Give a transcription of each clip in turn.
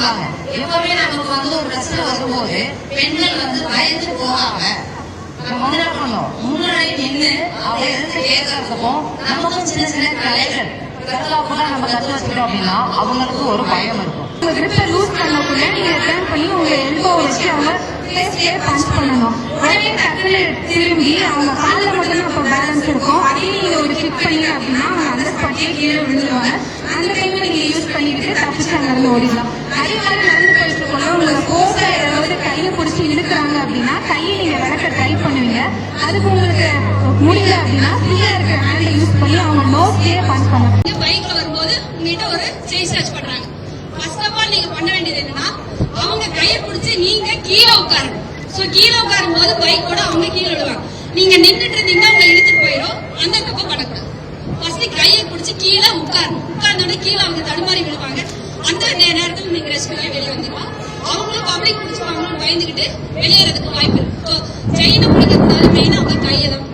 சொல்லுவாங்க. எப்பவுமே நமக்கு ஒரு பிரச்சனை வரும்போது பெண்கள் பயந்து போகாம முன்னாடி நின்று அவங்க எதிர்த்து கேட்கறதுக்கும் நமக்கும் சின்ன சின்ன கலைகள் நம்ம கற்று வச்சுக்கிட்டோம் அப்படின்னா அவங்களுக்கு ஒரு பயம் இருக்கும். உங்க கிரிப்பை லூஸ் பண்ணக்குள்ள நீங்க டர்ன் பண்ணி உங்க எல்போ வச்சு அவங்க ஃபேஸ்லயே பஞ்ச் பண்ணணும். உடனே டக்குன்னு திரும்பி அவங்க காலில் மட்டும் இப்போ பேலன்ஸ் இருக்கும். அதையும் நீங்க ஒரு கிக் பண்ணீங்க அப்படின்னா அவங்க அந்த ஸ்பாட்லயே கீழே விழுந்துருவாங்க. அந்த டைம்ல நீங்க யூஸ் பண்ணிக்கிட்டு தப்பிச்சு அங்க இருந்து ஓடிடலாம். அதே மாதிரி நடந்து போயிட்டு இருக்கோம் உங்களை போக ஏதாவது கையை பிடிச்சி இழுக்கிறாங்க அப்படின்னா கையை நீங்க விளக்க ட்ரை பண்ணுவீங்க. அதுக்கு உங்களுக்கு முடியல அப்படின்னா ஃப்ரீயா இருக்கிற ஹேண்டை யூஸ் பண்ணி அவங்க நோஸ்லயே பஞ்ச் பண்ணணும். பைக்ல வரும்போது உங்ககிட்ட ஒரு செயின் ஸ்டார்ச் பண்றாங்க. ஃபர்ஸ்ட் ஆஃப் ஆல் நீங்க பண்ண வேண்டியது என்னன்னா அவங்க கையை பிடிச்சி நீங்க கீழே உட்காரணும். சோ கீழே உட்காரும் போது பைக்கோட அவங்க கீழே விடுவாங்க. நீங்க நின்றுட்டு இருந்தீங்கன்னா உங்களை இழுத்துட்டு போயிடும். அந்த தப்ப பண்ணக்கூடாது. ஃபர்ஸ்ட் கையை பிடிச்சி கீழே உட்காரணும். உட்கார்ந்தோட கீழே அவங்க தடுமாறி விடுவாங்க. அந்த நேரத்தில் நீங்க ரெஸ்கியூ வெளியே வந்துருவாங்க. அவங்களும் பப்ளிக் பிடிச்சிருவாங்கன்னு பயந்துகிட்டு வெளியேறதுக்கு வாய்ப்பு இருக்கு. செயினை பிடிக்கிறதுனால மெயினா அவங்க கையை தான்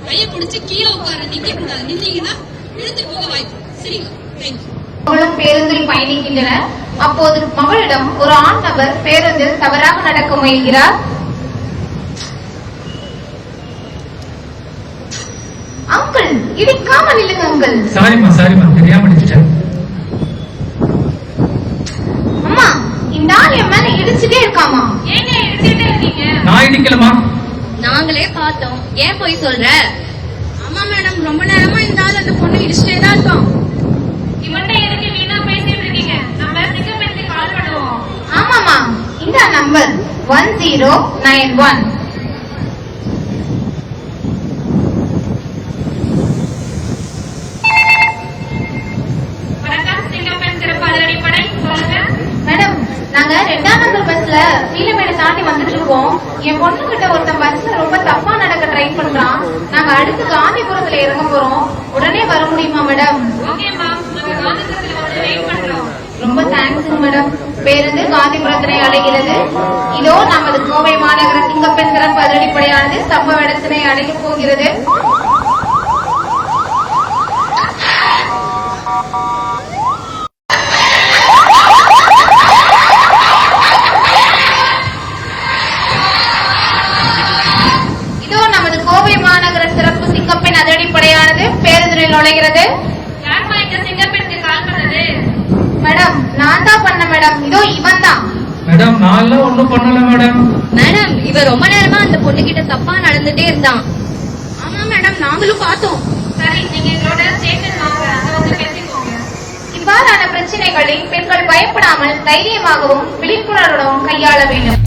கையை பிடிச்சி கீழே உட்கார நிக்க கூடாது. நின்னீங்கன்னா இழுத்துட்டு போக வாய்ப்பு. சரிங்களா? தேங்க்யூ. மகளும் பேருந்தில் பயணிக்கின்றனர். அப்போது மகளிடம் ஒரு ஆண் நபர் பேருந்தில் தவறாக நடக்க முயல்கிறார். அங்கிள் இடிக்காம நில்லுங்க அங்கிள். சாரிமா தெரியாம அடிச்சிட்டேன். அம்மா இந்த ஆள் என் மேல இடிச்சுட்டே இருக்காமா. ஏங்க இடிச்சுட்டே இருக்கீங்க? நான் இடிக்கலமா. நாங்களே பார்த்தோம். ஏன் போய் சொல்ற? ஆமா மேடம், ரொம்ப நேரமா இந்த ஆள் அந்த பொண்ணு இடிச்சுட்டே தான் இருக்கோம். இவன்ட்ட எதுக்கு வீணா பேசிட்டு இருக்கீங்க? நம்ம சிங்கப்பெண்ணுக்கு கால் பண்ணுவோம். ஆமாமா, இந்த நம்பர் 1091. வணக்கம், சிங்கப்பெண் சிறப்பு அதிரடிப்படை. சொல்லுங்க மேடம், நாங்க 2ஆம் நம்பர் பஸ்ல சீலமேடு தாண்டி வந்துட்டு இருக்கோம். என் பொண்ணு கிட்ட ஒருத்தன் பஸ்ல ரொம்ப தப்பா நடக்க ட்ரை பண்றான். நாங்க அடுத்து காந்திபுரத்துல இறங்க போறோம். உடனே வர முடியுமா மேடம்? ரொம்ப தேங்க்ஸ் மேடம். பேருந்து காந்திபுரத்தினை அடைகிறது. இதோ நமது கோவை மாநகர சிங்கப்பெண் சிறப்பு அதிரடிப்படையானது சம்பவ இடத்தினை அடைய போகிறது. இதோ நமது கோவை மாநகர சிறப்பு சிங்கப்பெண் அதிரடிப்படையானது பேருந்தில் நுழைகிறது. மேடம், நான் தான் பண்ண மேடம். இதோ இவன் தான் மேடம். நான் ஒண்ணும் பண்ணல மேடம். மேடம், இவ ரொம்ப நேரமா அந்த பொண்ணு கிட்ட தப்பா நடந்துட்டே இருந்தான். ஆமா மேடம், நாங்களும் பார்த்தோம். சரி, நீங்க எங்களோட ஸ்டேஷன் வாங்க, அத வந்து பேசிக்கோங்க. இவ்வாறான பிரச்சனைகளை பெண்கள் பயப்படாமல் தைரியமாகவும் விழிப்புணர்வுடன் கையாள வேண்டும்.